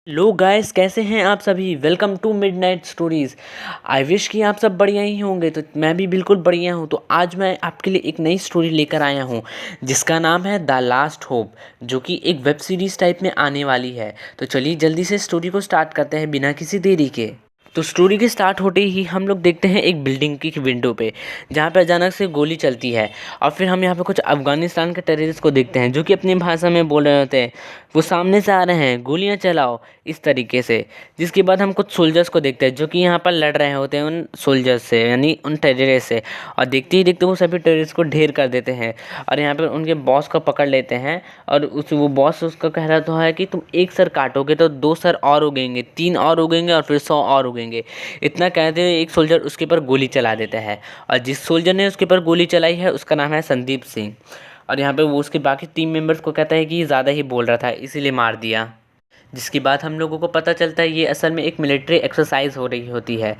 लो guys, कैसे हैं आप सभी। Welcome to midnight stories. I wish कि आप सब बढ़िया ही होंगे। तो मैं भी बिल्कुल बढ़िया हूँ। तो आज मैं आपके लिए एक नई स्टोरी लेकर आया हूँ जिसका नाम है द लास्ट होप, जो कि एक वेब सीरीज़ टाइप में आने वाली है। तो चलिए जल्दी से स्टोरी को स्टार्ट करते हैं बिना किसी देरी के। तो स्टोरी के स्टार्ट होते ही हम लोग देखते हैं एक बिल्डिंग की विंडो पे, जहाँ पे अचानक से गोली चलती है। और फिर हम यहाँ पे कुछ अफगानिस्तान के टेररिस्ट को देखते हैं जो कि अपनी भाषा में बोल रहे होते हैं। वो सामने से आ रहे हैं, गोलियां चलाओ, इस तरीके से। जिसके बाद हम कुछ सोल्जर्स को देखते हैं जो कि यहाँ पर लड़ रहे होते हैं उन सोल्जर्स से, यानी उन टेररिस्ट से। और देखते ही देखते वो सभी टेररिस्ट को ढेर कर देते हैं और यहाँ पर उनके बॉस को पकड़ लेते हैं। और वो बॉस उसका कह रहा तो है कि तुम एक सर काटोगे तो 2 सर और उगेंगे, 3 और उगेंगे और फिर 100 और उगेंगे। इतना कहते हुए एक सोल्जर उसके ऊपर गोली चला देता है। और जिस सोल्जर ने उसके ऊपर गोली चलाई है उसका नाम है संदीप सिंह। और यहाँ पे वो उसके बाकी टीम मेंबर्स को कहता है कि ये ज़्यादा ही बोल रहा था इसीलिए मार दिया। जिसके बाद हम लोगों को पता चलता है ये असल में एक मिलिट्री एक्सरसाइज हो रही होती है।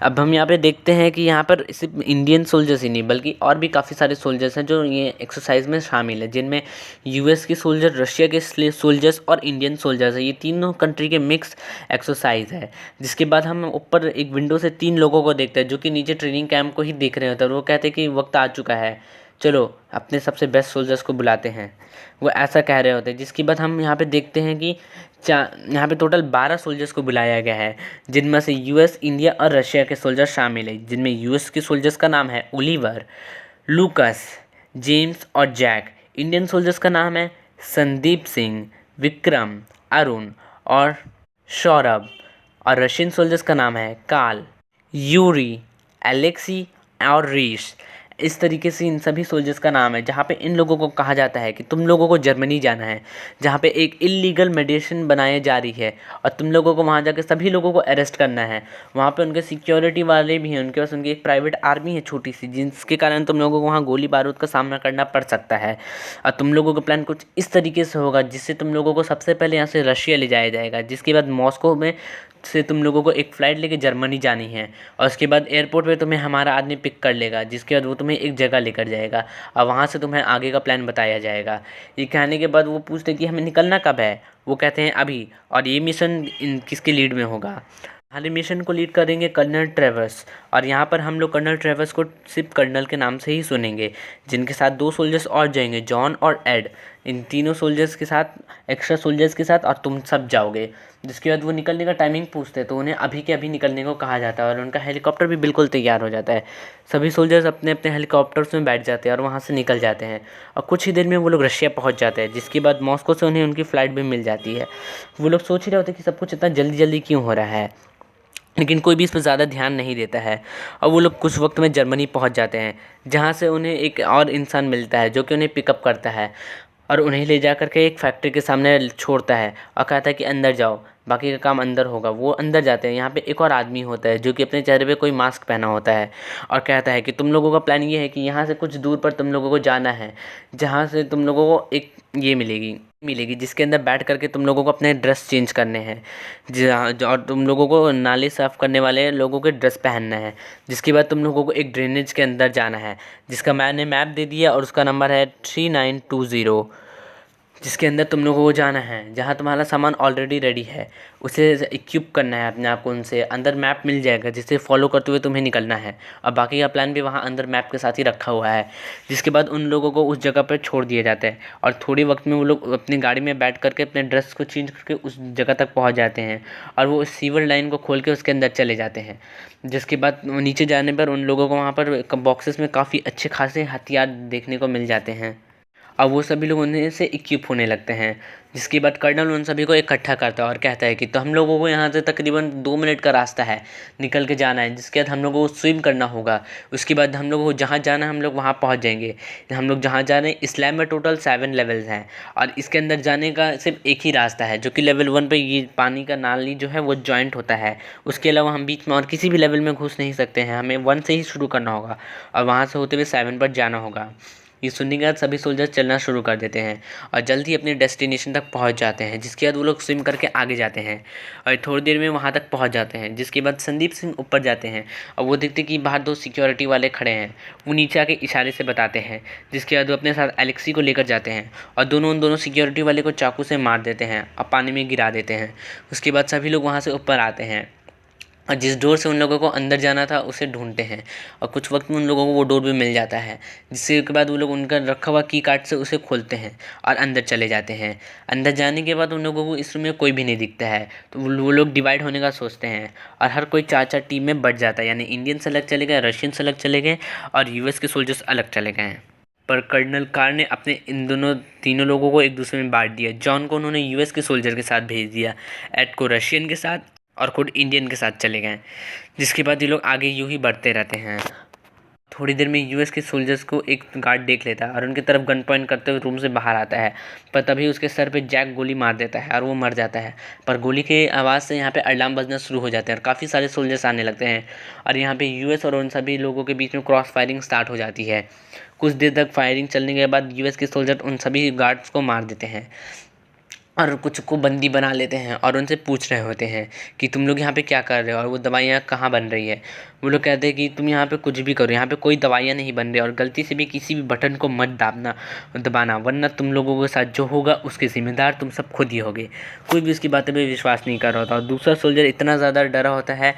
अब हम यहाँ पे देखते हैं कि यहाँ पर सिर्फ इंडियन सोल्जर्स ही नहीं बल्कि और भी काफ़ी सारे सोल्जर्स हैं जो ये एक्सरसाइज में शामिल है, जिनमें यूएस के सोल्जर, रशिया के सोल्जर्स और इंडियन सोल्जर्स है। ये तीनों कंट्री के मिक्स एक्सरसाइज है। जिसके बाद हम ऊपर एक विंडो से 3 लोगों को देखते हैं जो कि नीचे ट्रेनिंग कैंप को ही देख रहे होते हैं। और वो कहते हैं कि वक्त आ चुका है, चलो अपने सबसे बेस्ट सोल्जर्स को बुलाते हैं। वो ऐसा कह रहे होते हैं। जिसके बाद हम यहाँ पे देखते हैं कि यहाँ पे टोटल 12 सोल्जर्स को बुलाया गया है, जिनमें से यूएस, इंडिया और रशिया के सोल्जर शामिल है। जिनमें यूएस के सोल्जर्स का नाम है ओलिवर, लूकस, जेम्स और जैक। इंडियन सोल्जर्स का नाम है संदीप सिंह, विक्रम, अरुण और सौरभ। और रशियन सोल्जर्स का नाम है कार्ल, यूरी, एलेक्सी और रीश। इस तरीके से इन सभी सोल्जर्स का नाम है। जहाँ पे इन लोगों को कहा जाता है कि तुम लोगों को जर्मनी जाना है, जहाँ पे एक इलीगल मेडिसिन बनाई जा रही है और तुम लोगों को वहाँ जाकर सभी लोगों को अरेस्ट करना है। वहाँ पे उनके सिक्योरिटी वाले भी हैं, उनके पास उनकी एक प्राइवेट आर्मी है छोटी सी, जिसके कारण तुम लोगों को वहाँ गोली बारूद का सामना करना पड़ सकता है। और तुम लोगों का प्लान कुछ इस तरीके से होगा जिससे तुम लोगों को सबसे पहले यहाँ से रशिया ले जाया जाएगा, जिसके बाद मॉस्को में से तुम लोगों को एक फ़्लाइट लेके जर्मनी जानी है। और उसके बाद एयरपोर्ट पे तुम्हें हमारा आदमी पिक कर लेगा, जिसके बाद वो तुम्हें एक जगह लेकर जाएगा और वहाँ से तुम्हें आगे का प्लान बताया जाएगा। ये कहने के बाद वो पूछते कि हमें निकलना कब है। वो कहते हैं अभी। और ये मिशन किसके लीड में होगा। हमारे मिशन को लीड करेंगे कर्नल ट्रेवर्स। और यहाँ पर हम लोग कर्नल ट्रेवर्स को सिर्फ कर्नल के नाम से ही सुनेंगे, जिनके साथ 2 सोल्जर्स और जाएंगे, जॉन और एड। इन तीनों सोल्जर्स के साथ, एक्स्ट्रा सोल्जर्स के साथ, और तुम सब जाओगे। जिसके बाद वो निकलने का टाइमिंग पूछते हैं तो उन्हें अभी के अभी निकलने को कहा जाता है और उनका हेलीकॉप्टर भी बिल्कुल तैयार हो जाता है। सभी सोल्जर्स अपने अपने हेलीकॉप्टर्स में बैठ जाते हैं और वहाँ से निकल जाते हैं। और कुछ ही देर में वो लोग रशिया पहुँच जाते हैं, जिसके बाद मॉस्को से उन्हें उनकी फ़्लाइट भी मिल जाती है। वो लोग सोच ही रहे होते हैं कि सब कुछ इतना जल्दी जल्दी क्यों हो रहा है, लेकिन कोई भी इस पर ज़्यादा ध्यान नहीं देता है। और वो लोग कुछ वक्त में जर्मनी पहुंच जाते हैं, जहां से उन्हें एक और इंसान मिलता है जो कि उन्हें पिकअप करता है और उन्हें ले जा कर के एक फैक्ट्री के सामने छोड़ता है और कहता है कि अंदर जाओ, बाकी का काम अंदर होगा। वो अंदर जाते हैं। यहाँ पे एक और आदमी होता है जो कि अपने चेहरे पे कोई मास्क पहना होता है और कहता है कि तुम लोगों का प्लान ये है कि यहाँ से कुछ दूर पर तुम लोगों को जाना है, जहाँ से तुम लोगों को एक ये मिलेगी जिसके अंदर बैठ करके तुम लोगों को अपने ड्रेस चेंज करने हैं, और तुम लोगों को नाली साफ़ करने वाले लोगों के ड्रेस पहनना है। जिसके बाद तुम लोगों को एक ड्रेनेज के अंदर जाना है, जिसका मैंने मैप दे दिया और उसका नंबर है 3920, जिसके अंदर तुम लोगों को जाना है। जहाँ तुम्हारा सामान ऑलरेडी रेडी है, उसे इक्विप करना है अपने आप को उनसे। अंदर मैप मिल जाएगा जिसे फॉलो करते हुए तुम्हें निकलना है। और बाकी का प्लान भी वहाँ अंदर मैप के साथ ही रखा हुआ है। जिसके बाद उन लोगों को उस जगह पर छोड़ दिया जाता है और थोड़ी वक्त में वो लोग अपनी गाड़ी में बैठ करके अपने ड्रेस को चेंज करके उस जगह तक पहुँच जाते हैं और वो सीवर लाइन को खोल के उसके अंदर चले जाते हैं। जिसके बाद नीचे जाने पर उन लोगों को वहाँ पर बॉक्सेस में काफ़ी अच्छे खासे हथियार देखने को मिल जाते हैं और वो सभी लोग उन्हीं से इक्विप होने लगते हैं। जिसके बाद कर्नल उन सभी को इकट्ठा करता है और कहता है कि तो हम लोगों को यहाँ से तकरीबन 2 मिनट का रास्ता है, निकल के जाना है। जिसके बाद हम लोगों को स्विम करना होगा। उसके बाद हम लोगों को जहाँ जाना है हम लोग वहाँ पहुँच जाएंगे। हम लोग जहाँ जा रहे हैं, इस लैब में टोटल 7 लेवल्स हैं और इसके अंदर जाने का सिर्फ एक ही रास्ता है, जो कि लेवल 1 पर ये पानी का नाली जो है वो जॉइंट होता है। उसके अलावा हम बीच में और किसी भी लेवल में घुस नहीं सकते हैं। हमें 1 से ही शुरू करना होगा और वहाँ से होते हुए 7 पर जाना होगा। ये सुनने के बाद सभी सोल्जर चलना शुरू कर देते हैं और जल्द ही अपने डेस्टिनेशन तक पहुंच जाते हैं, जिसके बाद वो लोग स्विम करके आगे जाते हैं और थोड़ी देर में वहां तक पहुंच जाते हैं। जिसके बाद संदीप सिंह ऊपर जाते हैं और वो देखते कि बाहर 2 सिक्योरिटी वाले खड़े हैं। वो नीचे आके इशारे से बताते हैं, जिसके बाद वो अपने साथ एलेक्सी को लेकर जाते हैं और उन दोनों सिक्योरिटी वाले को चाकू से मार देते हैं और पानी में गिरा देते हैं। उसके बाद सभी लोग वहाँ से ऊपर आते हैं और जिस डोर से उन लोगों को अंदर जाना था उसे ढूंढते हैं और कुछ वक्त में उन लोगों को वो डोर भी मिल जाता है, जिसके बाद वो लोग उनका रखा हुआ की कार्ड से उसे खोलते हैं और अंदर चले जाते हैं। अंदर जाने के बाद उन लोगों को इस रूम में कोई भी नहीं दिखता है, तो वो लोग डिवाइड होने का सोचते हैं और हर कोई 4-4 टीम में बट जाता है, यानी इंडियंस अलग चले गए, रशियंस अलग चले गए और यूएस के सोल्जर्स अलग चले गए हैं। पर कर्नल कार ने अपने इन तीनों लोगों को एक दूसरे में बांट दिया। जॉन को उन्होंने यूएस के सोल्जर के साथ भेज दिया, एड को रशियन के साथ और खुद इंडियन के साथ चले गए। जिसके बाद ये लोग आगे यूं ही बढ़ते रहते हैं। थोड़ी देर में यूएस के सोल्जर्स को एक गार्ड देख लेता है और उनकी तरफ गन पॉइंट करते हुए रूम से बाहर आता है, पर तभी उसके सर पे जैक गोली मार देता है और वो मर जाता है। पर गोली के आवाज़ से यहाँ पे अलार्म बजना शुरू हो जाते हैं और काफ़ी सारे सोल्जर्स आने लगते हैं और यहाँ पे यूएस और उन सभी लोगों के बीच में क्रॉस फायरिंग स्टार्ट हो जाती है। कुछ देर तक फायरिंग चलने के बाद यूएस के सोल्जर उन सभी गार्ड्स को मार देते हैं और कुछ को बंदी बना लेते हैं और उनसे पूछ रहे होते हैं कि तुम लोग यहाँ पे क्या कर रहे हो और वो दवाइयाँ कहाँ बन रही है। वो लोग कहते हैं कि तुम यहाँ पे कुछ भी करो, यहाँ पे कोई दवाइयाँ नहीं बन रही और गलती से भी किसी भी बटन को मत दबाना, वरना तुम लोगों के साथ जो होगा उसके जिम्मेदार तुम सब खुद ही होगे। कोई भी उसकी बातें पे विश्वास नहीं कर रहा होता और दूसरा सोल्जर इतना ज़्यादा डरा होता है,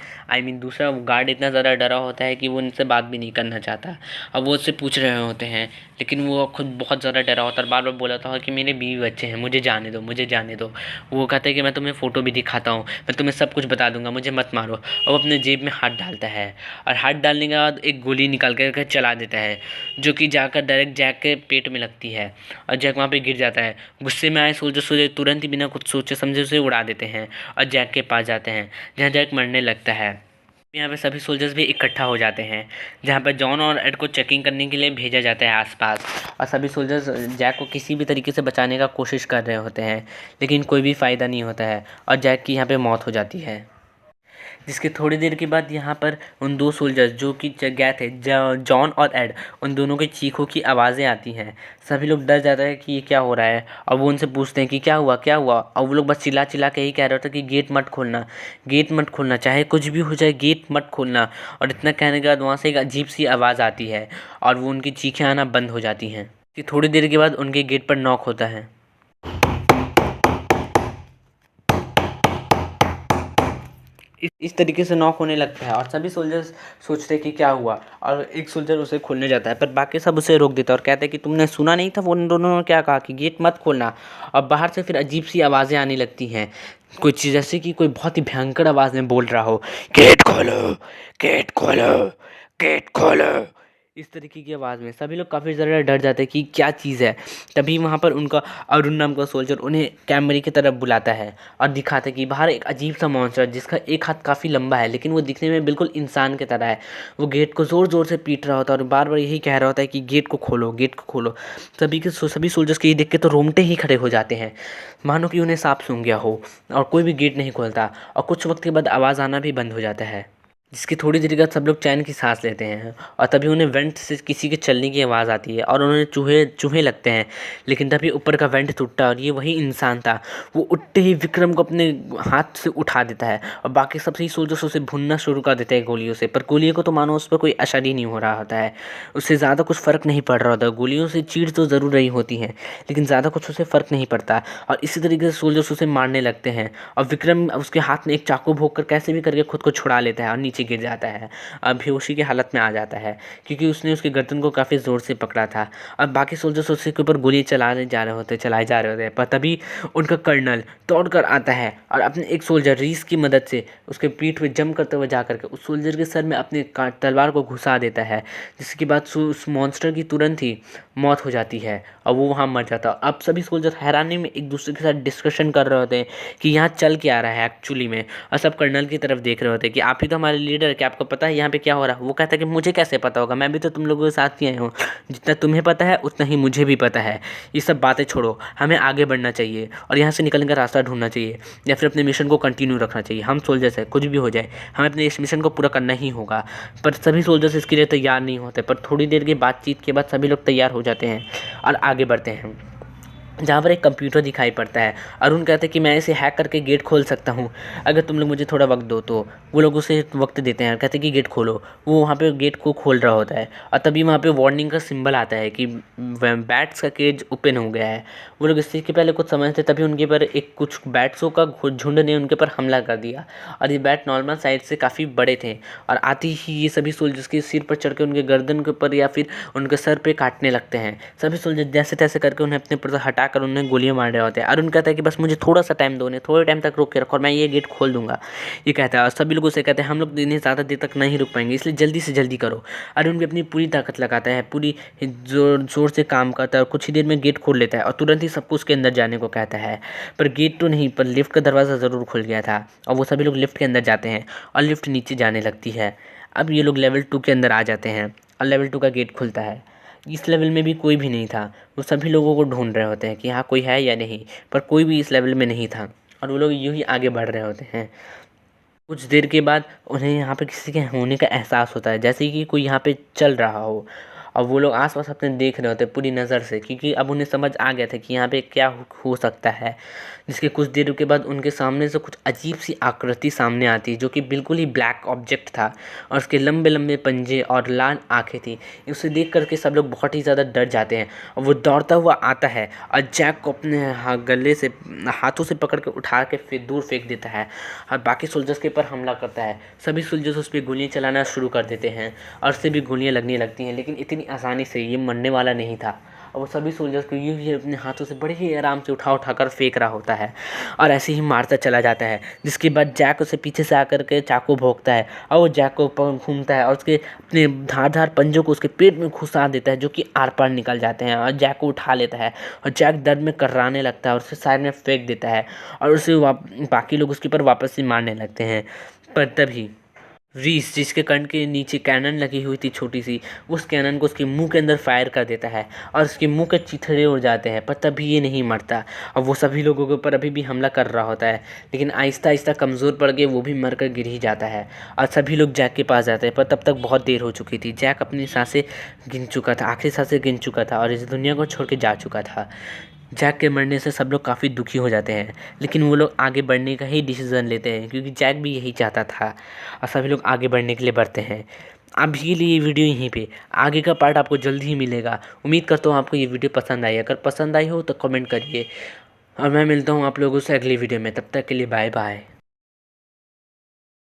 दूसरा गार्ड इतना ज़्यादा डरा होता है कि वो उनसे बात भी नहीं करना चाहता। अब वो उससे पूछ रहे होते हैं, लेकिन वो खुद बहुत ज़्यादा डरा होता है और बार बार बोलता है कि मेरे बीवी बच्चे हैं, मुझे जाने दो, मुझे जाने दो। वो कहता है कि मैं तुम्हें फ़ोटो भी दिखाता हूँ, मैं तुम्हें सब कुछ बता दूंगा, मुझे मत मारो। और वो अपने जेब में हाथ डालता है और हाथ डालने के बाद एक गोली निकाल कर चला देता है, जो कि जाकर डायरेक्ट जैक के पेट में लगती है और जैक वहाँ पे गिर जाता है। गुस्से में आए सोल्जर तुरंत ही बिना कुछ सोचे समझे उसे उड़ा देते हैं और जैक के पास जाते हैं, जहाँ जैक मरने लगता है। यहाँ पे सभी सोल्जर्स भी इकट्ठा हो जाते हैं, जहाँ पर जॉन और एड को चेकिंग करने के लिए भेजा जाता है आसपास, और सभी सोल्जर्स जैक को किसी भी तरीके से बचाने का कोशिश कर रहे होते हैं, लेकिन कोई भी फ़ायदा नहीं होता है और जैक की यहाँ पे मौत हो जाती है। जिसके थोड़ी देर के बाद यहाँ पर उन 2 सोल्जर्स जो कि गए थे, जॉन और एड, उन दोनों की चीखों की आवाज़ें आती हैं। सभी लोग डर जाते हैं कि ये क्या हो रहा है और वो उनसे पूछते हैं कि क्या हुआ क्या हुआ, और वो लोग बस चिल्ला चिल्ला के ही कह रहे होते कि गेट मत खोलना, गेट मत खोलना, चाहे कुछ भी हो जाए गेट मत खोलना। और इतना कहने के बाद वहाँ से एक अजीब सी आवाज़ आती है और वो उनकी चीखें आना बंद हो जाती हैं। थोड़ी देर के बाद उनके गेट पर नॉक होता है। इस तरीके से नॉक होने लगता है और सभी सोल्जर्स सोचते हैं कि क्या हुआ, और एक सोल्जर उसे खोलने जाता है, पर बाकी सब उसे रोक देता है और कहते हैं कि तुमने सुना नहीं था वो उन दोनों ने क्या कहा कि गेट मत खोलना। और बाहर से फिर अजीब सी आवाज़ें आने लगती हैं, कुछ जैसे कि कोई बहुत ही भयंकर आवाज़ में बोल रहा हो, गेट खोलो, गेट खोलो, गेट खोलो। इस तरीके की आवाज़ में सभी लोग काफ़ी ज़्यादा डर जाते हैं कि क्या चीज़ है। तभी वहाँ पर उनका अरुण नाम का सोल्जर उन्हें कैमरे की तरफ बुलाता है और दिखाता है कि बाहर एक अजीब सा मॉन्स्टर जिसका एक हाथ काफ़ी लंबा है, लेकिन वो दिखने में बिल्कुल इंसान की तरह है। वो गेट को ज़ोर ज़ोर से पीट रहा होता है और बार बार यही कह रहा होता है कि गेट को खोलो, गेट को खोलो। सभी सोल्जर्स के ये देख के तो रोंगटे ही खड़े हो जाते हैं, मानो कि उन्हें सांप सूंघ गया हो, और कोई भी गेट नहीं खोलता और कुछ वक्त के बाद आवाज़ आना भी बंद हो जाता है। जिसकी थोड़ी देर बाद सब लोग चैन की सांस लेते हैं और तभी उन्हें वेंट से किसी के चलने की आवाज़ आती है और उन्हें चूहे लगते हैं। लेकिन तभी ऊपर का वेंट टूटता है और ये वही इंसान था। वो उठते ही विक्रम को अपने हाथ से उठा देता है और बाकी सब सही सोल्जर्स उसे भूनना शुरू कर देते हैं गोलियों से, पर गोलियों को तो मानो उस पर कोई असर ही नहीं हो रहा होता है, उससे ज़्यादा कुछ फ़र्क नहीं पड़ रहा होता। गोलियों से चीड़ तो ज़रूर रही होती हैं, लेकिन ज़्यादा कुछ उसे फ़र्क नहीं पड़ता और इसी तरीके से सोल्जर्स उसे मारने लगते हैं और विक्रम उसके हाथ में एक चाकू भोंक कर कैसे भी करके खुद को छुड़ा लेता है और नीचे गिर जाता है, अब बेहोशी की हालत में आ जाता है, क्योंकि उसने उसके गर्दन को काफ़ी ज़ोर से पकड़ा था। अब बाकी सोल्जर्स उसके ऊपर गोली चलाए जा रहे होते हैं, पर तभी उनका कर्नल दौड़ कर आता है और अपने एक सोल्जर रीस की मदद से उसके पीठ पे जंप करते हुए जा करके उस सोल्जर के सर में अपने तलवार को घुसा देता है, जिसके बाद उस मॉन्स्टर की तुरंत ही मौत हो जाती है और वो वहाँ मर जाता है। अब सभी सोल्जर हैरानी में एक दूसरे के साथ डिस्कशन कर रहे होते हैं कि यहाँ चल क्या रहा है एक्चुअली में, और सब कर्नल की तरफ देख रहे होते हैं कि आप ही तो हमारे लीडर क्या आपको पता है यहाँ पे क्या हो रहा है? वो कहता है कि मुझे कैसे पता होगा, मैं भी तो तुम लोगों के साथ ही आया हूँ, जितना तुम्हें पता है उतना ही मुझे भी पता है। ये सब बातें छोड़ो, हमें आगे बढ़ना चाहिए और यहाँ से निकलने का रास्ता ढूंढना चाहिए या फिर अपने मिशन को कंटिन्यू रखना चाहिए। हम सोल्जर्स है, कुछ भी हो जाए हमें अपने इस मिशन को पूरा करना ही होगा। पर सभी सोल्जर्स इसके लिए तैयार नहीं होते, पर थोड़ी देर की बातचीत के बाद सभी लोग तैयार हो जाते हैं और आगे बढ़ते हैं। जहाँ पर एक कंप्यूटर दिखाई पड़ता है। अरुण कहते हैं कि मैं इसे हैक करके गेट खोल सकता हूँ, अगर तुम लोग मुझे थोड़ा वक्त दो। तो वो लोग उसे वक्त देते हैं और कहते हैं कि गेट खोलो। वो वहाँ पे गेट को खोल रहा होता है और तभी वहाँ पे वार्निंग का सिंबल आता है कि बैट्स का केज ओपन हो गया है। वो लोग इससे के पहले कुछ समझते तभी उनके पर एक कुछ बैट्सों का झुंड ने उनके पर हमला कर दिया और ये बैट नॉर्मल साइज से काफ़ी बड़े थे और आते ही ये सभी सोल्जर्स के सिर पर चढ़ के उनके गर्दन के ऊपर या फिर उनके सर पे काटने लगते हैं। सभी सोल्जर जैसे तैसे करके उन्हें अपने ऊपर से हटाकर उन्हें गोलियां मार रहे होते हैं। अरुण कहता है कि बस मुझे थोड़ा सा टाइम दो, उन्हें थोड़े टाइम तक रोक के रखो और मैं ये गेट खोल दूंगा, ये कहता है। और सभी लोग उसे कहते हैं हम लोग इन्हें ज़्यादा देर तक नहीं रुक पाएंगे, इसलिए जल्दी से जल्दी करो। अरुण भी अपनी पूरी ताकत लगाता है, पूरी जोर से काम करता है और कुछ ही देर में गेट खोल लेता है और तुरंत ही सबको उसके अंदर जाने को कहता है। पर गेट तो नहीं, पर लिफ्ट का दरवाज़ा ज़रूर खुल गया था और वो सभी लोग लिफ्ट के अंदर जाते हैं और लिफ्ट नीचे जाने लगती है। अब ये लोग लेवल 2 के अंदर आ जाते हैं और लेवल 2 का गेट खुलता है। इस लेवल में भी कोई भी नहीं था। वो सभी लोगों को ढूंढ रहे होते हैं कि हाँ कोई है या नहीं, पर कोई भी इस लेवल में नहीं था और वो लोग यूं ही आगे बढ़ रहे होते हैं। कुछ देर के बाद उन्हें यहाँ पे किसी के होने का एहसास होता है, जैसे कि कोई यहाँ पे चल रहा हो। और वो लोग आसपास अपने देख रहे होते हैं पूरी नज़र से, क्योंकि अब उन्हें समझ आ गया था कि यहाँ पे क्या हो सकता है। जिसके कुछ देर के बाद उनके सामने से कुछ अजीब सी आकृति सामने आती है, जो कि बिल्कुल ही ब्लैक ऑब्जेक्ट था और उसके लंबे लंबे पंजे और लाल आंखें थी। उसे देख करके सब लोग बहुत ही ज़्यादा डर जाते हैं और वो दौड़ता हुआ आता है और जैक को अपने गले से हाथों से पकड़ के उठा के फिर दूर फेंक देता है और बाकी सोल्जर्स के ऊपर हमला करता है। सभी सोल्जर्स उस पर गोलियाँ चलाना शुरू कर देते हैं और उससे भी गोलियाँ लगने लगती हैं, लेकिन इतनी आसानी से ये मरने वाला नहीं था। और वो सभी सोल्जर्स को यूँ ही अपने हाथों से बड़े ही आराम से उठा कर फेंक रहा होता है और ऐसे ही मारता चला जाता है। जिसके बाद जैक उसे पीछे से आकर के चाकू भोंकता है और वो जैक को घूमता है और उसके अपने धारदार पंजों को उसके पेट में घुसा देता है, जो कि आर पार निकल जाते हैं और जैक को उठा लेता है और जैक दर्द में कर्राने लगता है और उसे साइड में फेंक देता है और उसे बाकी लोग उसके ऊपर वापस से मारने लगते हैं। पर तभी रीस, जिसके कंठ के नीचे कैनन लगी हुई थी छोटी सी, उस कैनन को उसके मुंह के अंदर फायर कर देता है और उसके मुंह के चिथड़े उड़ जाते हैं। पर तभी ये नहीं मरता और वो सभी लोगों के ऊपर अभी भी हमला कर रहा होता है, लेकिन आहिस्ता आहिस्ता कमज़ोर पड़ के वो भी मर कर गिर ही जाता है और सभी लोग जैक के पास जाते हैं। पर तब तक बहुत देर हो चुकी थी। जैक अपनी सांसें गिन चुका था, आखिरी सांसें गिन चुका था और इस दुनिया को छोड़ के जा चुका था। जैक के मरने से सब लोग काफ़ी दुखी हो जाते हैं, लेकिन वो लोग आगे बढ़ने का ही डिसीज़न लेते हैं, क्योंकि जैक भी यही चाहता था और सभी लोग आगे बढ़ने के लिए बढ़ते हैं। अभी के लिए ये वीडियो यहीं पे, आगे का पार्ट आपको जल्द ही मिलेगा। उम्मीद करता हूँ आपको ये वीडियो पसंद आई। अगर पसंद आई हो तो कमेंट करिए और मैं मिलता हूँ आप लोगों से अगली वीडियो में। तब तक के लिए बाय बाय।